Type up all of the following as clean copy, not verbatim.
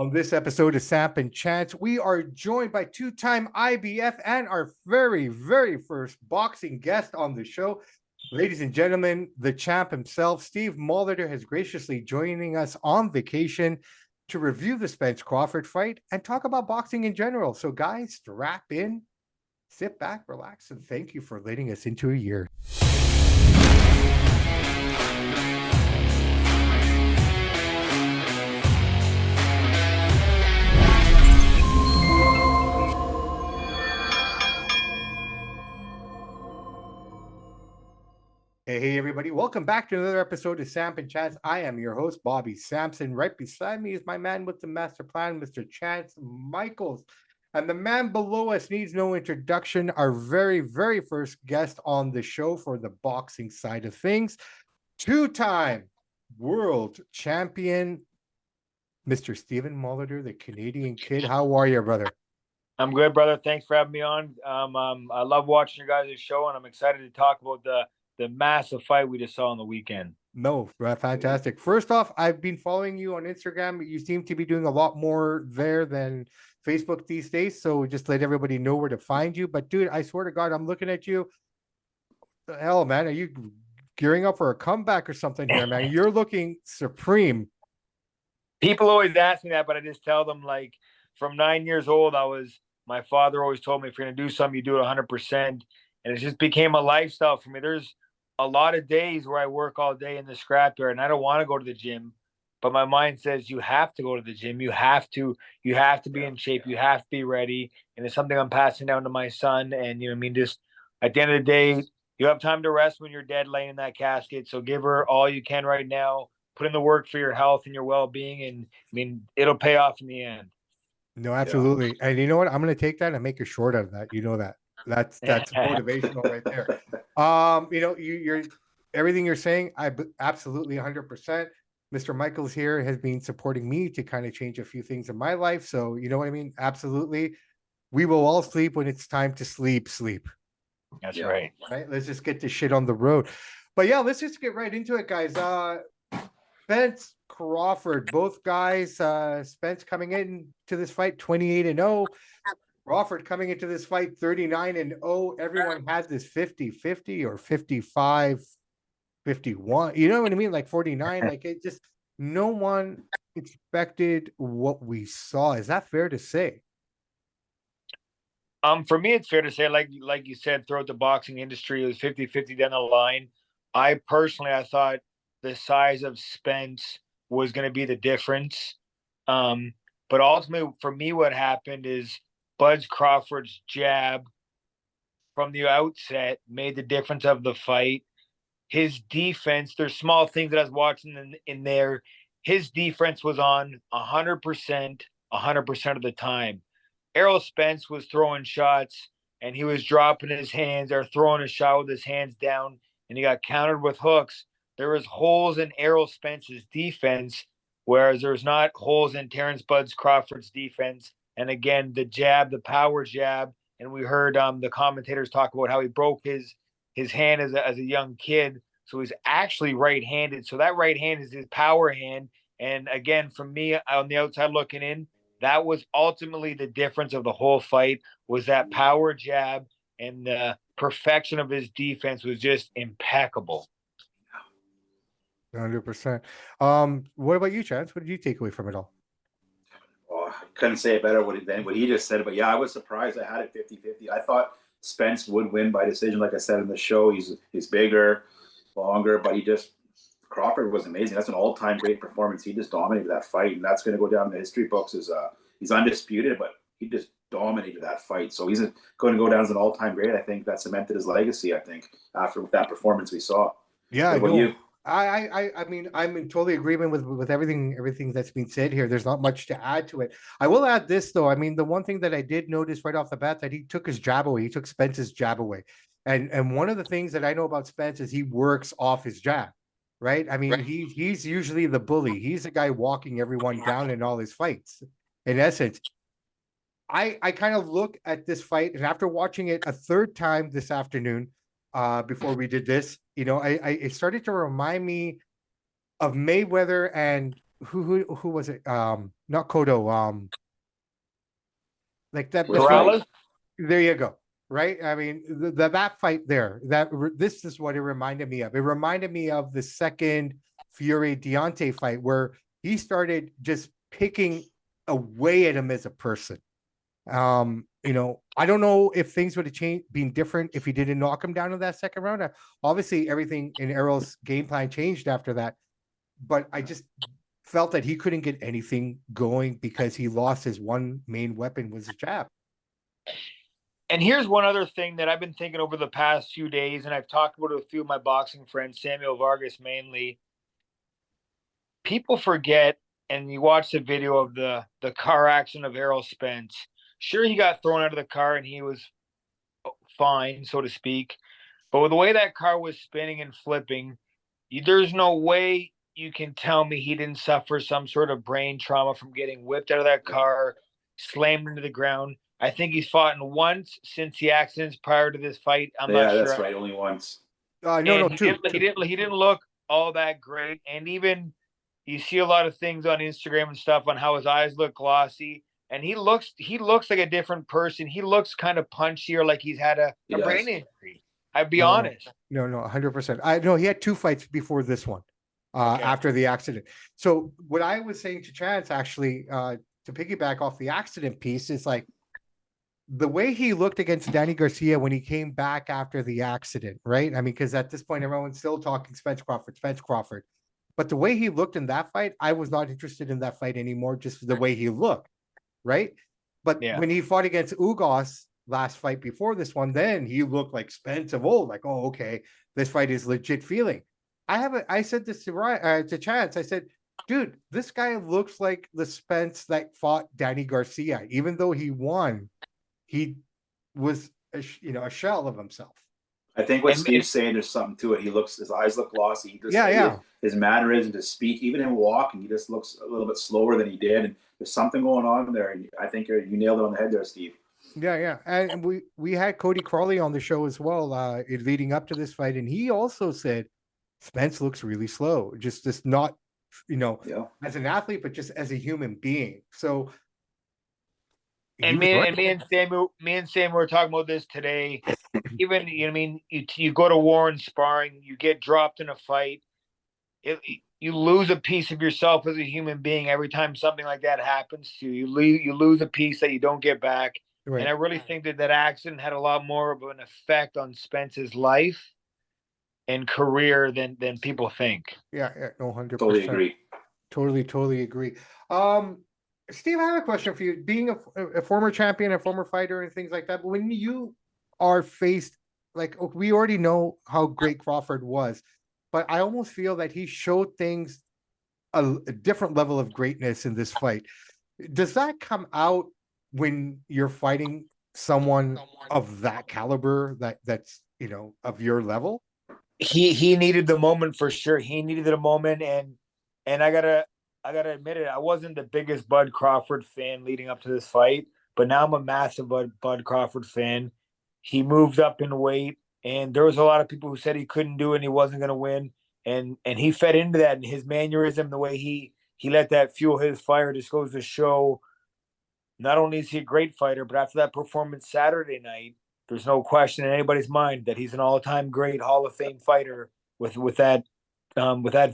On this episode of Samp&Chance, we are joined by two-time IBF and our very, very first boxing guest on the show. Ladies and gentlemen, the champ himself, Steve Molitor, has graciously joining us on vacation to review the Spence Crawford fight and talk about boxing in general. So guys, strap in, sit back, relax, and thank you for letting us into a year. Hey, everybody. Welcome back to another episode of Samp&Chance. I am your host, Bobby Sampson. Right beside me is my man with the master plan, Mr. Chance Michaels. And the man below us needs no introduction, our very, very first guest on the show for the boxing side of things, two-time world champion, Mr. Stephen Molitor, the Canadian Kid. How are you, brother? I'm good, brother. Thanks for having me on. I love watching your guys' show, and I'm excited to talk about the massive fight we just saw on the weekend. No, fantastic. First off, I've been following you on Instagram. You seem to be doing a lot more there than Facebook these days. So just let everybody know where to find you. But dude, I swear to God, I'm looking at you. What the hell, man, are you gearing up for a comeback or something here, man? You're looking supreme. People always ask me that, but I just tell them, like, from 9 years old, my father always told me, if you're going to do something, you do it 100%. And it just became a lifestyle for me. There's a lot of days where I work all day in the scrapyard and I don't want to go to the gym, but my mind says you have to go to the gym. You have to be in shape. You have to be ready. And it's something I'm passing down to my son. And, you know what I mean? Just at the end of the day, you have time to rest when you're dead laying in that casket. So give her all you can right now. Put in the work for your health and your well-being. And I mean, it'll pay off in the end. No, absolutely. Yeah. And you know what? I'm going to take that and make a short out of that. You know that. That's motivational right there. You know, you're everything you're saying, I absolutely 100%. Mr. Michaels here has been supporting me to kind of change a few things in my life. So you know what I mean? Absolutely. We will all sleep when it's time to sleep. That's right. Right. Let's just get this shit on the road. But yeah, let's just get right into it, guys. Spence, Crawford, both guys, Spence coming in to this fight 28-0. Crawford coming into this fight 39-0. Everyone had this 50-50 or 55-51. You know what I mean? Like 49. Like it just, no one expected what we saw. Is that fair to say? For me, it's fair to say, like you said, throughout the boxing industry, it was 50-50 down the line. I thought the size of Spence was going to be the difference. But ultimately, for me, what happened is Bud Crawford's jab from the outset made the difference of the fight. His defense, there's small things that I was watching in there. His defense was on 100% of the time. Errol Spence was throwing shots and he was dropping his hands or throwing a shot with his hands down and he got countered with hooks. There was holes in Errol Spence's defense, whereas there's not holes in Terence Bud Crawford's defense. And again, the jab, the power jab, and we heard the commentators talk about how he broke his hand as a young kid. So he's actually right-handed. So that right hand is his power hand. And again, from me on the outside looking in, that was ultimately the difference of the whole fight, was that power jab, and the perfection of his defense was just impeccable. 100%. What about you, Chance? What did you take away from it all? Oh, I couldn't say it better than what he just said. But yeah, I was surprised. I had it 50-50. I thought Spence would win by decision. Like I said in the show, he's bigger, longer, but Crawford was amazing. That's an all-time great performance. He just dominated that fight, and that's going to go down in the history books as he's undisputed, but he just dominated that fight. So he's going to go down as an all-time great. I think that cemented his legacy, I think, after that performance we saw. Yeah, I know. I mean, I'm in totally agreement with everything that's been said here. There's not much to add to it. I will add this though. I mean, the one thing that I did notice right off the bat, that he took his jab away. He took Spence's jab away. And one of the things that I know about Spence is he works off his jab, right? I mean, right. He's usually the bully. He's the guy walking everyone down in all his fights. In essence, I kind of look at this fight, and after watching it a third time this afternoon, before we did this, you know, it started to remind me of Mayweather and who was it? Not Kodo. Like that. Which That's fight? Morales? there you go. Right. I mean, that fight there. This is what it reminded me of. It reminded me of the second Fury Deontay fight where he started just picking away at him as a person. I don't know if things would have changed, been different if he didn't knock him down in that second round. Obviously, everything in Errol's game plan changed after that, but I just felt that he couldn't get anything going because he lost his one main weapon was his jab. And here's one other thing that I've been thinking over the past few days, and I've talked about it with a few of my boxing friends, Samuel Vargas mainly. People forget, and you watch the video of the car accident of Errol Spence. Sure, he got thrown out of the car and he was fine, so to speak. But with the way that car was spinning and flipping, there's no way you can tell me he didn't suffer some sort of brain trauma from getting whipped out of that car, slammed into the ground. I think he's fought once since the accidents prior to this fight. I'm not sure. That's right. Only once. No, two. He didn't look all that great. And even you see a lot of things on Instagram and stuff on how his eyes look glossy. And he looks like a different person. He looks kind of punchier, like he's had a brain injury. I'd be honest. No, 100%. I know he had two fights before this one, after the accident. So what I was saying to Chance actually, to piggyback off the accident piece, is like the way he looked against Danny Garcia when he came back after the accident, right? I mean, because at this point, everyone's still talking Spence Crawford. But the way he looked in that fight, I was not interested in that fight anymore, just the way he looked, right? But when he fought against Ugos last fight before this one, then he looked like Spence of old, like, oh, okay, this fight is legit feeling. I said this to Chance. I said, dude, this guy looks like the Spence that fought Danny Garcia. Even though he won, he was a shell of himself. I think what Steve's saying, there's something to it. His eyes look glossy. He just, his mannerisms, his speech, even in walking, he just looks a little bit slower than he did. And there's something going on there. And I think you nailed it on the head there, Steve. Yeah. And we had Cody Crawley on the show as well, leading up to this fight. And he also said, Spence looks really slow, just not, as an athlete, but just as a human being. So, and me and Sam were talking about this today. Even you go to war and sparring, you get dropped in a fight, you lose a piece of yourself as a human being every time something like that happens to you. You lose a piece that you don't get back. Right. And I really think that accident had a lot more of an effect on Spence's life and career than people think. Yeah, no, 100%. Totally agree. Totally agree. Steve, I have a question for you. Being a former champion, a former fighter, and things like that, but when you are faced, like, we already know how great Crawford was, but I almost feel that he showed things a different level of greatness in this fight. Does that come out when you're fighting someone of that caliber, that's of your level? He needed the moment for sure. He needed the moment, and I gotta admit it. I wasn't the biggest Bud Crawford fan leading up to this fight, but now I'm a massive Bud Crawford fan. He moved up in weight, and there was a lot of people who said he couldn't do it and he wasn't going to win, and he fed into that. And his mannerism, the way he let that fuel his fire, just goes to show. Not only is he a great fighter, but after that performance Saturday night, there's no question in anybody's mind that he's an all-time great Hall of Fame fighter with that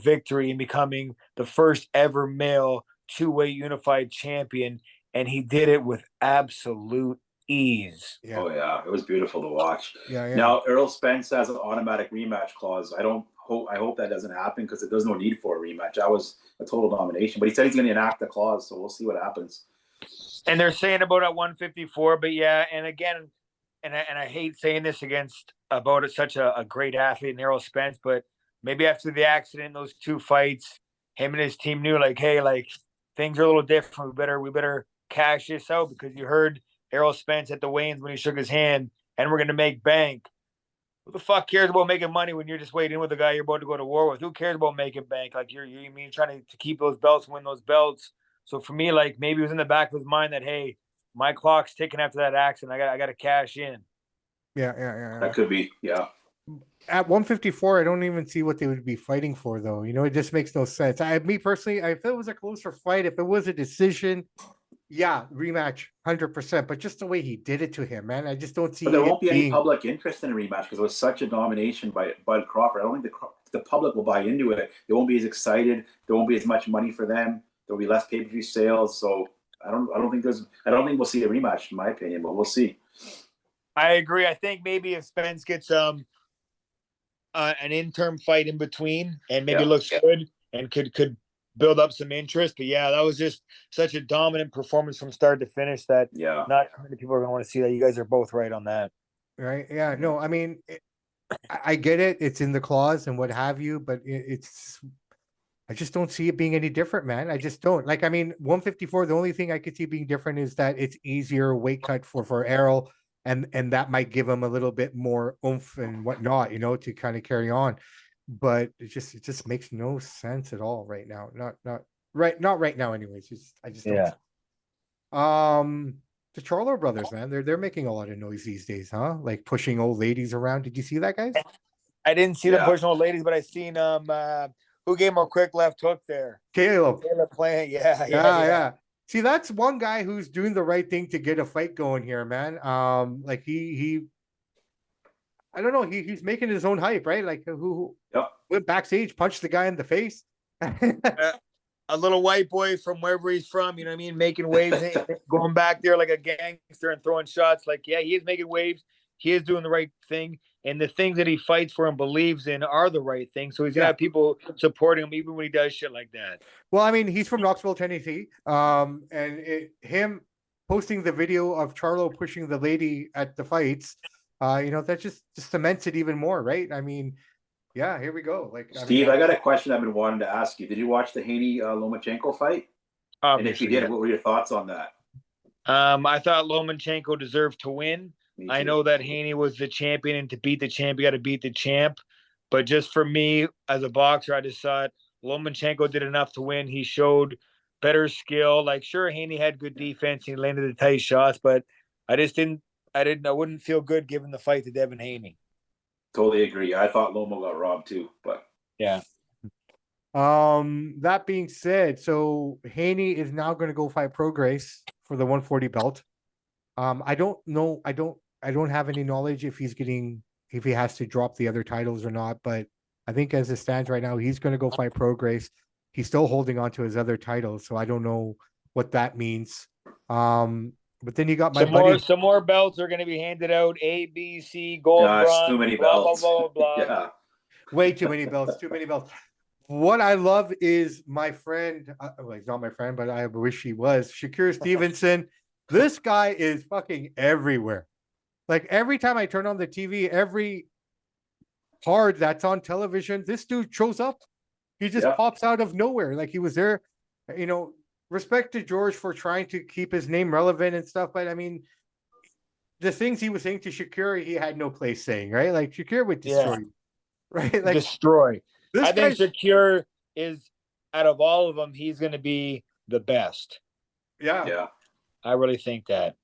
victory and becoming the first ever male two-weight unified champion, and he did it with absolute ease. Yeah. Oh yeah, it was beautiful to watch. Yeah. Now Errol Spence has an automatic rematch clause. I hope that doesn't happen because there's no need for a rematch. That was a total domination. But he said he's going to enact the clause, so we'll see what happens. And they're saying about at 154, but yeah, and again, and I hate saying this about such a great athlete, Errol Spence, but maybe after the accident, those two fights, him and his team knew, like, hey, like, things are a little different. We better cash this out because you heard Errol Spence at the weigh-ins when he shook his hand, and we're going to make bank. Who the fuck cares about making money when you're just waiting with the guy you're about to go to war with? Who cares about making bank? Like, you're trying to keep those belts, win those belts. So for me, like, maybe it was in the back of his mind that, hey, my clock's ticking after that accident. I got to cash in. Yeah. That could be, yeah. At 154, I don't even see what they would be fighting for, though. You know, it just makes no sense. Me personally, if it was a closer fight, if it was a decision, yeah, rematch, 100%. But just the way he did it to him, man, I just don't But there see it won't be any being public interest in a rematch because it was such a domination by Bud Crawford. I don't think the public will buy into it. They won't be as excited. There won't be as much money for them. There'll be less pay-per-view sales. So I don't think we'll see a rematch, in my opinion, but we'll see. I agree. I think maybe if Spence gets an interim fight in between and maybe looks good and could build up some interest. But yeah, that was just such a dominant performance from start to finish that not many people are going to want to see that. You guys are both right on that. right. Yeah, no, I mean, I get it. It's in the clause and what have you, but I just don't see it being any different, man. I just don't. Like, I mean, 154, the only thing I could see being different is that it's easier weight cut for Errol, and that might give him a little bit more oomph and whatnot, you know, to kind of carry on. But it just makes no sense at all right now. Not right now, anyways. I just don't. The Charlo brothers, man, they're making a lot of noise these days, huh? Like pushing old ladies around. Did you see that, guys? I didn't see them pushing old ladies, but I seen who gave him a quick left hook there? Caleb playing. Yeah. See, that's one guy who's doing the right thing to get a fight going here, man. Like he I don't know, he's making his own hype, right? Like who went backstage, punched the guy in the face. A little white boy from wherever he's from, you know what I mean, making waves, going back there like a gangster and throwing shots. Like, yeah, he is making waves. He is doing the right thing. And the things that he fights for and believes in are the right thing. So he's gonna have people supporting him even when he does shit like that. Well, I mean, he's from Knoxville, Tennessee. And him posting the video of Charlo pushing the lady at the fights, you know, that just cements it even more, right? I mean, yeah, here we go. Like, Steve, I got a question I've been wanting to ask you. Did you watch the Haney Lomachenko fight? Obviously, and if you did, what were your thoughts on that? I thought Lomachenko deserved to win. I know that Haney was the champion, and to beat the champ, you got to beat the champ. But just for me, as a boxer, I just thought Lomachenko did enough to win. He showed better skill. Like, sure, Haney had good defense. He landed the tight shots, but I wouldn't feel good giving the fight to Devin Haney. Totally agree. I thought Loma got robbed too, but yeah. That being said, so Haney is now going to go fight Prograis for the 140 belt. I don't know. I don't have any knowledge if he has to drop the other titles or not, but I think as it stands right now, he's going to go fight Prograis. He's still holding on to his other titles, so I don't know what that means. But then you got some more belts are going to be handed out. A, B, C, gold, bronze, too many blah, belts. Blah, blah, blah, yeah. Way too many belts. Too many belts. What I love is my friend, well, he's not my friend, but I wish he was, Shakur Stevenson. This guy is fucking everywhere. Like every time I turn on the TV, every card that's on television, this dude shows up. He just pops out of nowhere. Like he was there, you know. Respect to George for trying to keep his name relevant and stuff, but I mean, the things he was saying to Shakur, he had no place saying, right? Like Shakur would destroy you, right? Like destroy. I think Shakur is, out of all of them, he's going to be the best. Yeah. I really think that.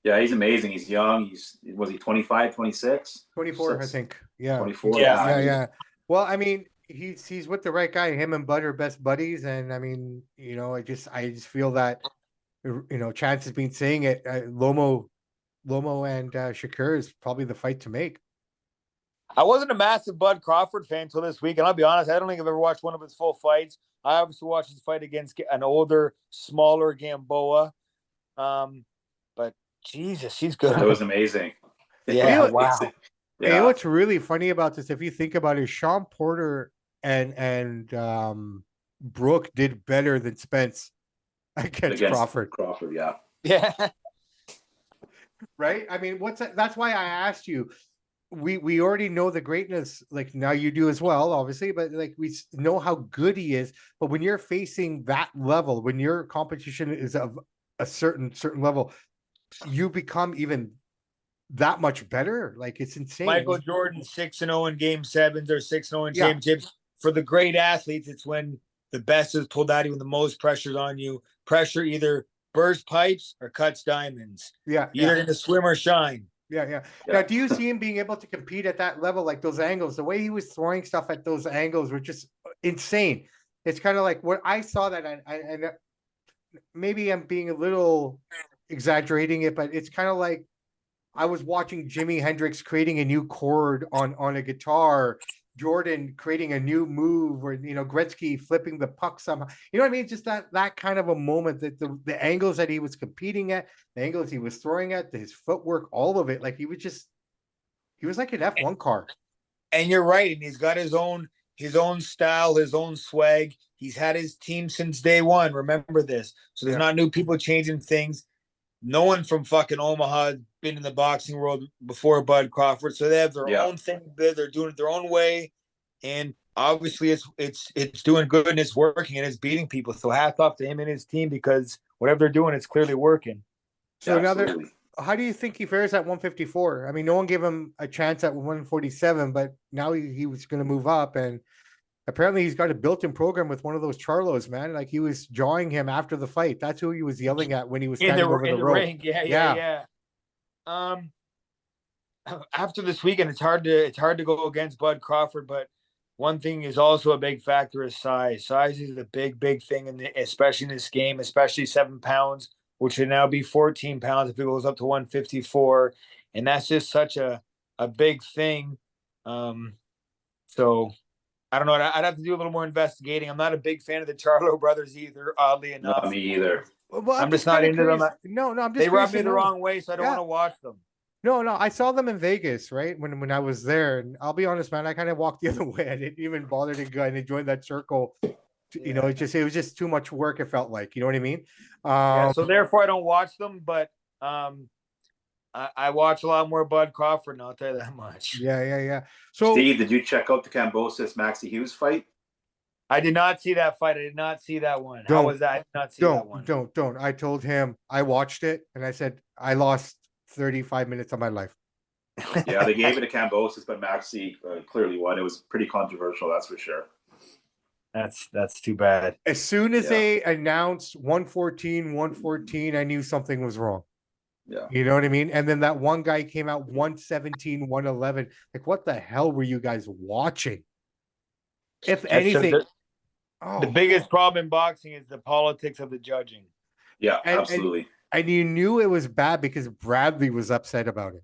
Yeah, he's amazing. He's young. Was he 25, 26? 24, I think. Yeah. 24. Yeah. Well, I mean, he's with the right guy. Him and Bud are best buddies, and I mean, you know, I just feel that, you know, Chance has been saying it. Lomo and Shakur is probably the fight to make. I wasn't a massive Bud Crawford fan until this week, and I'll be honest, I don't think I've ever watched one of his full fights. I obviously watched his fight against an older, smaller Gamboa, but Jesus, he's good. That was amazing. Yeah, wow. Yeah. And you know what's really funny about this, if you think about it, Sean Porter and Brooke did better than Spence against Crawford. Crawford, yeah. Right? I mean, that's why I asked you. We already know the greatness, like now you do as well, obviously, but like we know how good he is. But when you're facing that level, when your competition is of a certain level, you become even that much better. Like it's insane. Michael Jordan 6-0 in game sevens or 6-0 in championships. For the great athletes, it's when the best is pulled out, when the most pressure's on you. Pressure either bursts pipes or cuts diamonds. Yeah. You're either going to swim or shine. Yeah, yeah. Yeah. Now, do you see him being able to compete at that level, like those angles? The way he was throwing stuff at those angles were just insane. It's kind of like what I saw that, and maybe I'm being a little exaggerating it, but it's kind of like I was watching Jimi Hendrix creating a new chord on a guitar, Jordan creating a new move, or Gretzky flipping the puck somehow. You know what I mean? Just that kind of a moment, that the angles that he was competing at, the angles he was throwing at, his footwork, all of it. Like he was like an F1 car. And you're right, and he's got his own style, his own swag. He's had his team since day one. Remember this. So there's not new people changing things. No one from fucking Omaha has been in the boxing world before Bud Crawford, so they have their own thing. They're doing it their own way, and obviously it's doing good and it's working and it's beating people. So hats off to him and his team, because whatever they're doing, it's clearly working. So how do you think he fares at 154? I mean, no one gave him a chance at 147, but now he was going to move up, and apparently he's got a built-in program with one of those Charlos, man. Like he was jawing him after the fight. That's who he was yelling at when he was standing over the rope. Ring. Yeah. After this weekend, it's hard to go against Bud Crawford, but one thing is also a big factor is size. Size is a big thing, especially in this game, especially 7 pounds, which would now be 14 pounds if it goes up to 154, and that's just such a big thing. So I don't know. I'd have to do a little more investigating. I'm not a big fan of the Charlo brothers either, oddly enough. Not me either. Well, I'm just not into them. No, I'm just they rub me the wrong way, so I don't want to watch them. No, I saw them in Vegas, right? When I was there, and I'll be honest, man, I kind of walked the other way. I didn't even bother to go and join that circle. You know, it was just too much work. It felt like, you know what I mean? So therefore, I don't watch them, but I watch a lot more Bud Crawford, and I'll tell you that much. Yeah. So, Steve, did you check out the Kambosos Maxie Hughes fight? I did not see that fight. I did not see that one. How was that? I did not see that one. Don't. I told him I watched it, and I said I lost 35 minutes of my life. Yeah, they gave it to Kambosos, but Maxie clearly won. It was pretty controversial, that's for sure. That's too bad. As soon as they announced 114, I knew something was wrong. Yeah. You know what I mean? And then that one guy came out 117, 111. Like, what the hell were you guys watching? If anything, the biggest problem in boxing is the politics of the judging. Yeah, absolutely. And you knew it was bad because Bradley was upset about it.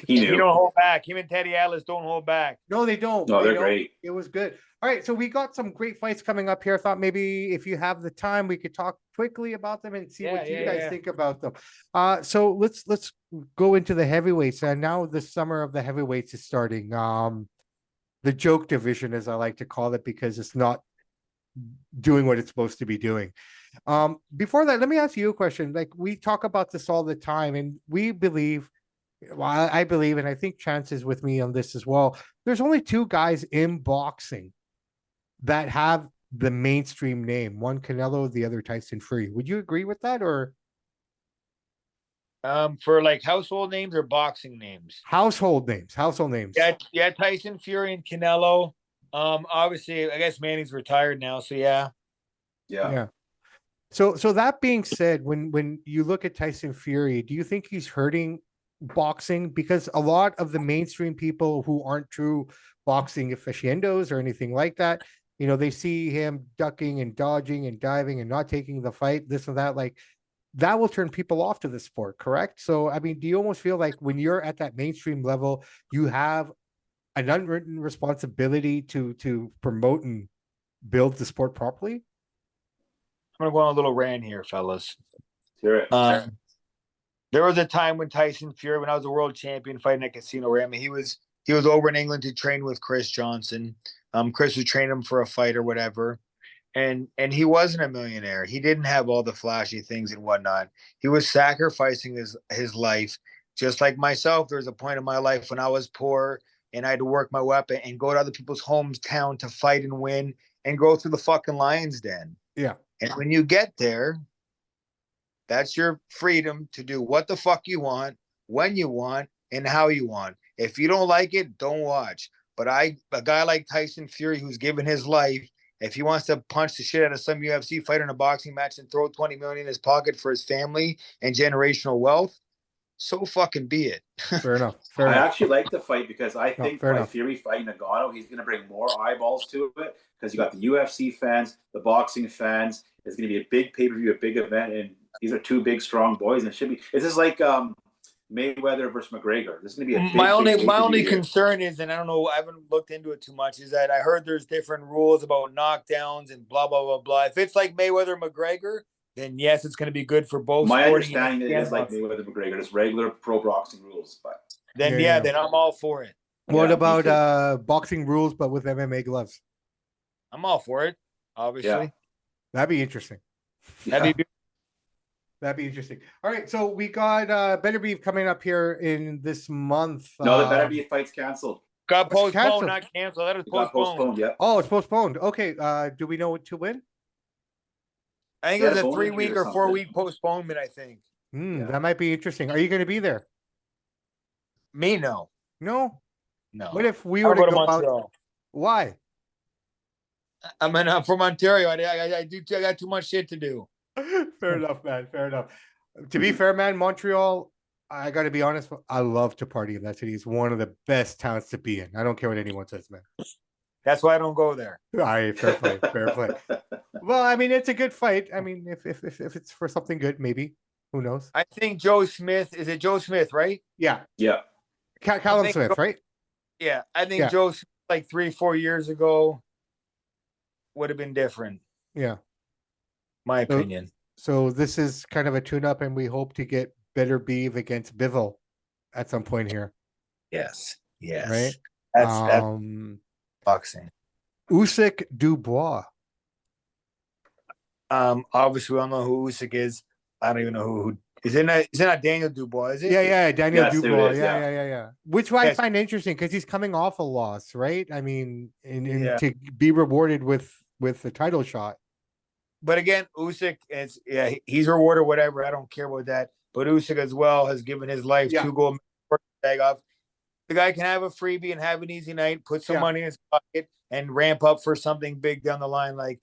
He knew. You don't hold back. Him and Teddy Atlas don't hold back. No, they don't. No, they're great. It was good. All right, so we got some great fights coming up here. I thought maybe if you have the time, we could talk quickly about them and see what you guys think about them. So let's go into the heavyweights. And now the summer of the heavyweights is starting. The joke division, as I like to call it, because it's not doing what it's supposed to be doing. Before that, let me ask you a question. Like, we talk about this all the time, and we believe, well, I believe, and I think Chance is with me on this as well, there's only two guys in boxing that have the mainstream name. One Canelo, the other Tyson Fury. Would you agree with that, or for like household names or boxing names? Household names. Yeah, Tyson Fury and Canelo. Obviously, I guess Manny's retired now, so yeah. So that being said, when you look at Tyson Fury, do you think he's hurting boxing? Because a lot of the mainstream people who aren't true boxing aficionados or anything like that, you know, they see him ducking and dodging and diving and not taking the fight, this and that, like that will turn people off to the sport, correct? So, I mean, do you almost feel like when you're at that mainstream level, you have an unwritten responsibility to promote and build the sport properly? I'm gonna go on a little rant here, fellas. Hear it. There was a time when Tyson Fury, when I was a world champion fighting at Casino Ram, he was over in England to train with Chris Johnson. Chris was training him for a fight or whatever. And he wasn't a millionaire. He didn't have all the flashy things and whatnot. He was sacrificing his life. Just like myself, there was a point in my life when I was poor and I had to work my way up and go to other people's hometown to fight and win and go through the fucking lion's den. Yeah. And when you get there, that's your freedom to do what the fuck you want, when you want, and how you want. If you don't like it, don't watch. But a guy like Tyson Fury, who's given his life, if he wants to punch the shit out of some UFC fighter in a boxing match and throw $20 million in his pocket for his family and generational wealth, so fucking be it. Fair enough. Fair I enough. actually like the fight because I No, think fair by enough. Fury fighting Nagano, he's going to bring more eyeballs to it because you got the UFC fans, the boxing fans. It's going to be a big pay-per-view, a big event, and these are two big, strong boys, and it should be. It's just like Mayweather versus McGregor. This is going to be a big, My only pay-per-view here. concern is, and I don't know, I haven't looked into it too much, is that I heard there's different rules about knockdowns and blah blah blah blah. If it's like Mayweather McGregor, then yes, it's going to be good for both. My sporting understanding and it is like boxing. Mayweather McGregor, just regular pro boxing rules, but Then Yeah. then I'm all for it. What Yeah, about boxing rules but with MMA gloves? I'm all for it. Obviously, That'd be interesting. that'd be That'd be interesting. All right, so we got Better Beef coming up here in this month. No, the Better Beef fight's canceled. got It's postponed, canceled. not canceled. That is It got postponed. postponed. Yeah. Oh, it's postponed. Okay, do we know what to win? I think Yeah, it was a bone 3 injury week or or 4 something. week postponement. I think. Yeah. That might be interesting. Are you going to be there? Me, no. No. No. What if we I'll were go to to go out? Montreal. Why? I mean, I'm from Ontario. I got too much shit to do. Fair enough, man. Fair enough. To be fair, man, Montreal, I got to be honest, I love to party in that city. It's one of the best towns to be in. I don't care what anyone says, man. That's why I don't go there. Fair play, fair play. Well, I mean, it's a good fight. I mean, if it's for something good, maybe. Who knows? I think Joe Smith, is it Joe Smith, right? Yeah. Yeah. Callum think Smith, right? Yeah. I think Yeah. Joe Smith, like 3-4 years ago would have been different, Yeah. my So- opinion. So this is kind of a tune-up, and we hope to get Better Beef against Bivol at some point here, Yes. Yes. right? That's boxing. Usyk Dubois. Obviously we all know who Usyk is. I don't even know who is it not Daniel Dubois, is it? Yeah, Daniel Yes, it Dubois. is, Yeah. Which I Yes. find interesting because he's coming off a loss, right? I mean, and Yeah. to be rewarded with the title shot. But again, Usyk he's rewarded whatever. I don't care about that. But Usyk as well has given his life Yeah. 2 gold bag off. The guy can have a freebie and have an easy night, put some Yeah. money in his pocket, and ramp up for something big down the line. Like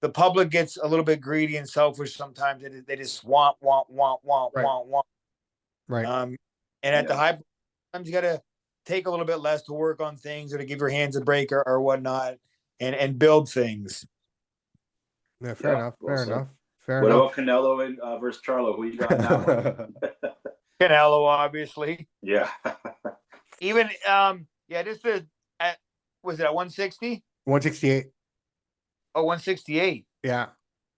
the public gets a little bit greedy and selfish sometimes. They just want. Right. And at the high times, you got to take a little bit less to work on things or to give your hands a break or whatnot, and build things. Yeah, fair Yeah, enough. well Fair said. enough. Fair What enough. about Canelo and versus Charlo? Who you got in that one? Canelo, obviously. Yeah. Even this is was it at 160? 168. Oh, 168 Yeah.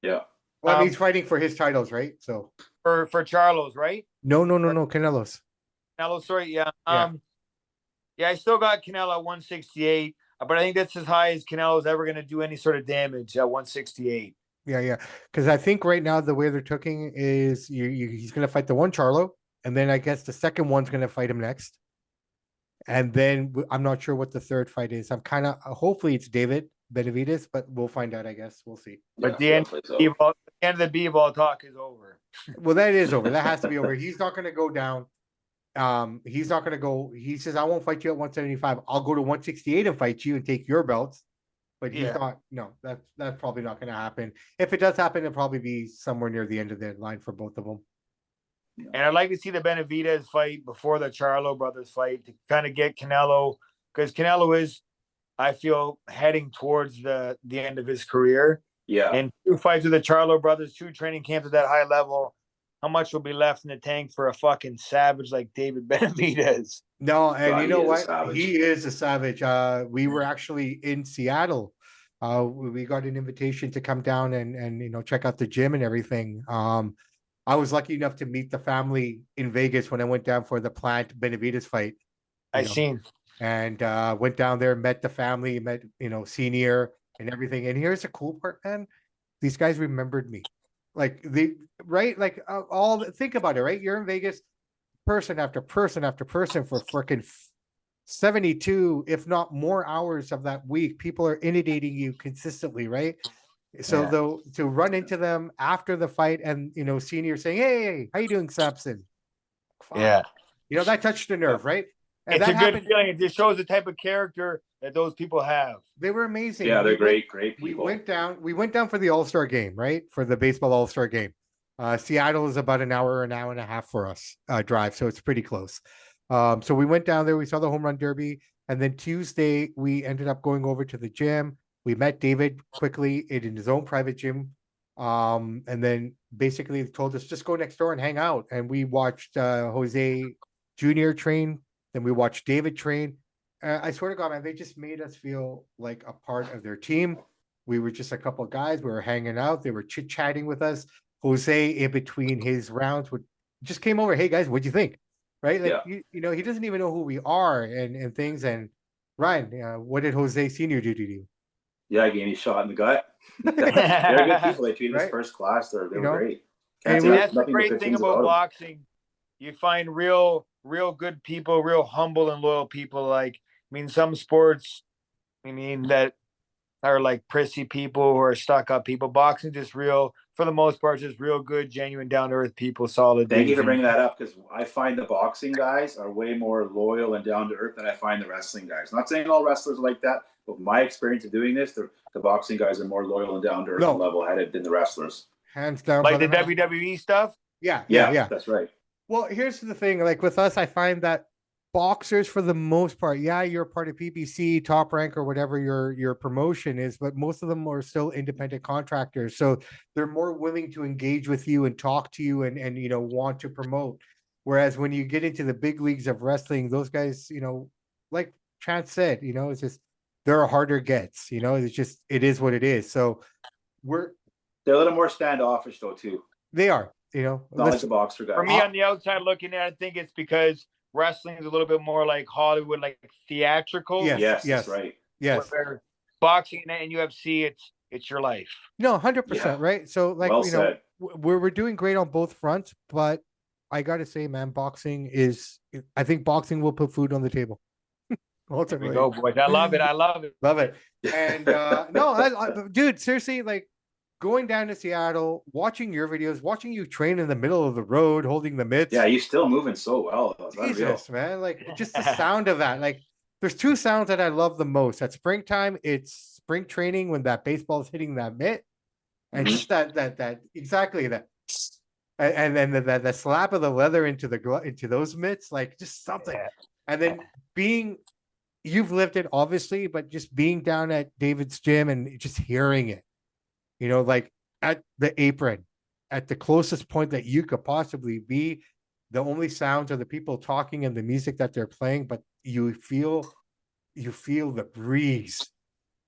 Yeah. Well, I mean, he's fighting for his titles, right? So for Charlo's, right? no. Canelo's. Canelo, sorry, yeah. Yeah. I still got Canelo at 168, but I think that's as high as Canelo's ever going to do any sort of damage at 168. Yeah. Because I think right now the way they're cooking is he's going to fight the one Charlo, and then I guess the second one's going to fight him next. And then I'm not sure what the third fight is. I'm kind of hopefully it's David Benavidez, but we'll find out. I guess we'll see. But Yeah, the end of the B-ball talk is over. Well, that is over. That has to be over. He's not going to go down. He's not going to go. He says, "I won't fight you at 175. I'll go to 168 and fight you and take your belts." But he's not. No, that's probably not going to happen. If it does happen, it'll probably be somewhere near the end of the line for both of them. And I'd like to see the Benavidez fight before the Charlo brothers fight to kind of get Canelo, because Canelo is, I feel, heading towards the end of his career. Yeah. And 2 fights with the Charlo brothers, 2 training camps at that high level. How much will be left in the tank for a fucking savage like David Benavidez? No, and God, you know he is a what? savage. He is a savage. We were actually in Seattle. We got an invitation to come down and check out the gym and everything. I was lucky enough to meet the family in Vegas when I went down for the Plant Benavidez fight. I seen. And went down there, met the family, met Senior and everything. And here's the cool part, man. These guys remembered me. Like think about it, right? You're in Vegas, person after person after person for freaking 72, if not more hours of that week. People are inundating you consistently, right? So though to run into them after the fight and Senior saying, "Hey, how you doing, Samson?" Yeah. That touched the nerve, right? And it's a that good feeling. It just shows the type of character that those people have. They were amazing. Yeah, they're great people. We went down for the All-Star game, right? For the baseball All-Star game. Seattle is about an hour and a half for us drive, so it's pretty close. So we went down there, we saw the home run derby, and then Tuesday we ended up going over to the gym. We met David quickly in his own private gym. And then basically told us just go next door and hang out. And we watched Jose Jr. train, then we watched David train. I swear to God, man, they just made us feel like a part of their team. We were just a couple of guys. We were hanging out. They were chit-chatting with us. Jose, in between his rounds, would just came over. Hey guys, what'd you think? Right? Like you know, he doesn't even know who we are and things. And Ryan, what did Jose Senior do to you? Yeah, I gave me a shot in the gut. They're good people. They treated us first class. They were great. And that's the great thing about boxing. You find real good people, real humble and loyal people. Like, I mean, some sports, I mean, that are like prissy people who are stuck up people. Boxing just real, for the most part, just real good, genuine, down to earth people, solid. Thank you for bringing that up, because I find the boxing guys are way more loyal and down to earth than I find the wrestling guys. Not saying all wrestlers are like that, but my experience of doing this, the boxing guys are more loyal and down to earth and level headed than the wrestlers. Hands down. Like the WWE stuff? Yeah, that's right. Well, here's the thing. Like with us, I find that boxers, for the most part, you're part of PBC, Top Rank, or whatever your promotion is, but most of them are still independent contractors. So they're more willing to engage with you and talk to you and you know, want to promote. Whereas when you get into the big leagues of wrestling, those guys, you know, like Chance said, you know, it's just they're harder gets. You know, it's just it is what it is. So they're a little more standoffish though too. They are. You know, not like the boxer guys. For me, on the outside looking at it, I think it's because wrestling is a little bit more like Hollywood, like theatrical. Yes, that's right. Yes. Where boxing and UFC, it's your life. No, 100%, right? So, like, well you know, we're doing great on both fronts, but I gotta say, man, I think boxing will put food on the table. Ultimately. There we go, boys. I love it. Love it. And no, dude, seriously, like, going down to Seattle, watching your videos, watching you train in the middle of the road, holding the mitts. Yeah, you're still moving so well. Jesus, man. Like, just the sound of that. Like, there's two sounds that I love the most. At springtime, it's spring training when that baseball is hitting that mitt. And just that exactly that. And then the slap of the leather into those mitts, like just something. And then you've lived it, obviously, but just being down at David's gym and just hearing it. You know, like at the apron, at the closest point that you could possibly be, the only sounds are the people talking and the music that they're playing, but you feel the breeze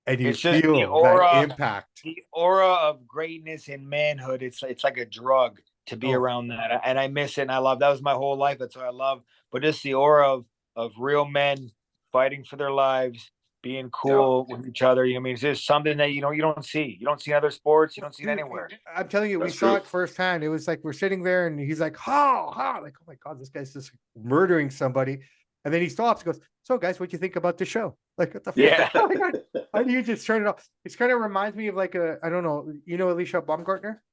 and you feel the aura, that impact. The aura of greatness and manhood, it's like a drug to be around that. And I miss it and I love that was my whole life. That's what I love. But just the aura of real men fighting for their lives, being cool with each other. I mean, it's just something that you don't see. You don't see other sports. You don't see it anywhere. I'm telling you, we saw it firsthand. It was like we're sitting there, and he's like, "Ha!" Like, oh my God, this guy's just murdering somebody. And then he stops, and goes, "So, guys, what do you think about the show?" Like, what the fuck? Yeah. Oh my God. How do you just turn it off? It kind of reminds me of like I don't know, you know, Alicia Baumgartner.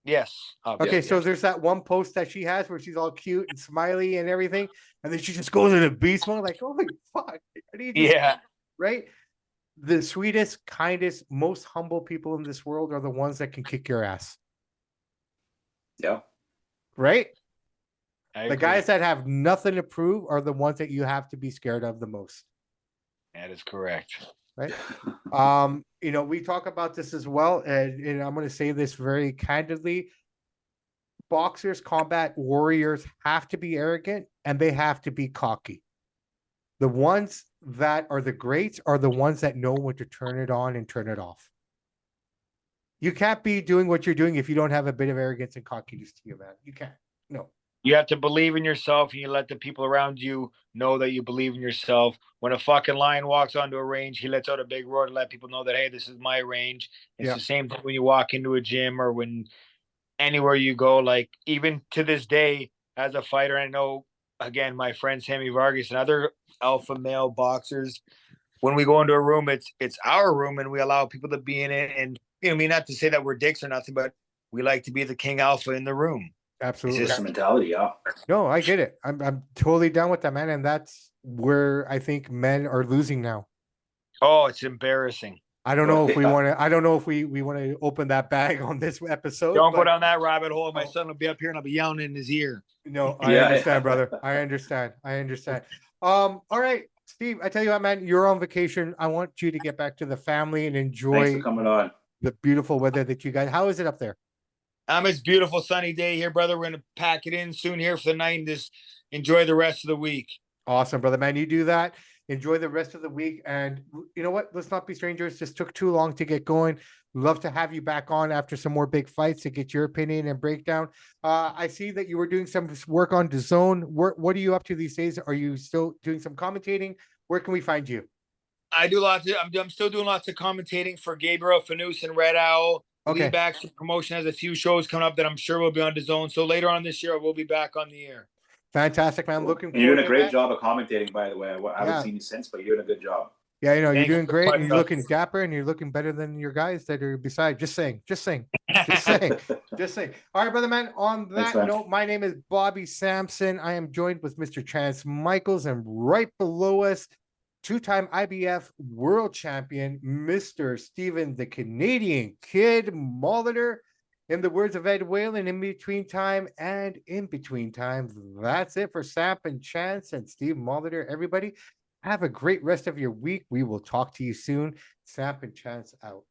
Yes. Okay, so there's that one post that she has where she's all cute and smiley and everything, and then she just goes into beast mode, like, oh my fuck. Right? The sweetest, kindest, most humble people in this world are the ones that can kick your ass. Yeah. Right? The guys that have nothing to prove are the ones that you have to be scared of the most. That is correct. Right? You know, we talk about this as well, and I'm going to say this very candidly. Boxers, combat warriors have to be arrogant and they have to be cocky. The ones that are the greats are the ones that know when to turn it on and turn it off. You can't be doing what you're doing if you don't have a bit of arrogance and cockiness to you, man. You can't. No. You have to believe in yourself, and you let the people around you know that you believe in yourself. When a fucking lion walks onto a range, he lets out a big roar to let people know that, hey, this is my range. It's the same thing when you walk into a gym or when anywhere you go. Like, even to this day, as a fighter, I know, again, my friend Sammy Vargas and other alpha male boxers, when we go into a room, it's our room and we allow people to be in it. And you know, I mean, not to say that we're dicks or nothing, but we like to be the king alpha in the room. Absolutely. It's just a mentality, yeah. No, I get it. I'm totally down with that, man. And that's where I think men are losing now. Oh, it's embarrassing. I don't know if we want to. I don't know if we want to open that bag on this episode. Don't go down that rabbit hole. My son will be up here and I'll be yelling in his ear. No, I understand, brother. I understand. All right, Steve. I tell you what, man. You're on vacation. I want you to get back to the family and enjoy Thanks for coming on. the beautiful weather that you guys. How is it up there? It's a beautiful sunny day here, brother. We're gonna pack it in soon here for the night and just enjoy the rest of the week. Awesome, brother, man. You do that. Enjoy the rest of the week. And you know what? Let's not be strangers. Just took too long to get going. Love to have you back on after some more big fights to get your opinion and breakdown. I see that you were doing some work on DAZN. What are you up to these days? Are you still doing some commentating? Where can we find you? I do lots of. I'm still doing lots of commentating for Gabriel Fanous and Red Owl. Okay. Back to promotion has a few shows coming up that I'm sure will be on DAZN. So later on this year, we'll be back on the air. Fantastic, man. Looking forward. You're doing a great job of commentating, by the way. I haven't seen you since, but you're doing a good job. Yeah, you know, Thanks you're doing great, and you're myself. looking dapper, and you're looking better than your guys that are beside. Just saying. All right, brother, man. On that Thanks, man. note, my name is Bobby Sampson. I am joined with Mr. Chance Michaels, and right below us, two-time IBF world champion, Mr. Steven the Canadian Kid Molitor. In the words of Ed Whalen, in between time, that's it for Samp&Chance and Steve Molitor. Everybody, have a great rest of your week. We will talk to you soon. Samp&Chance out.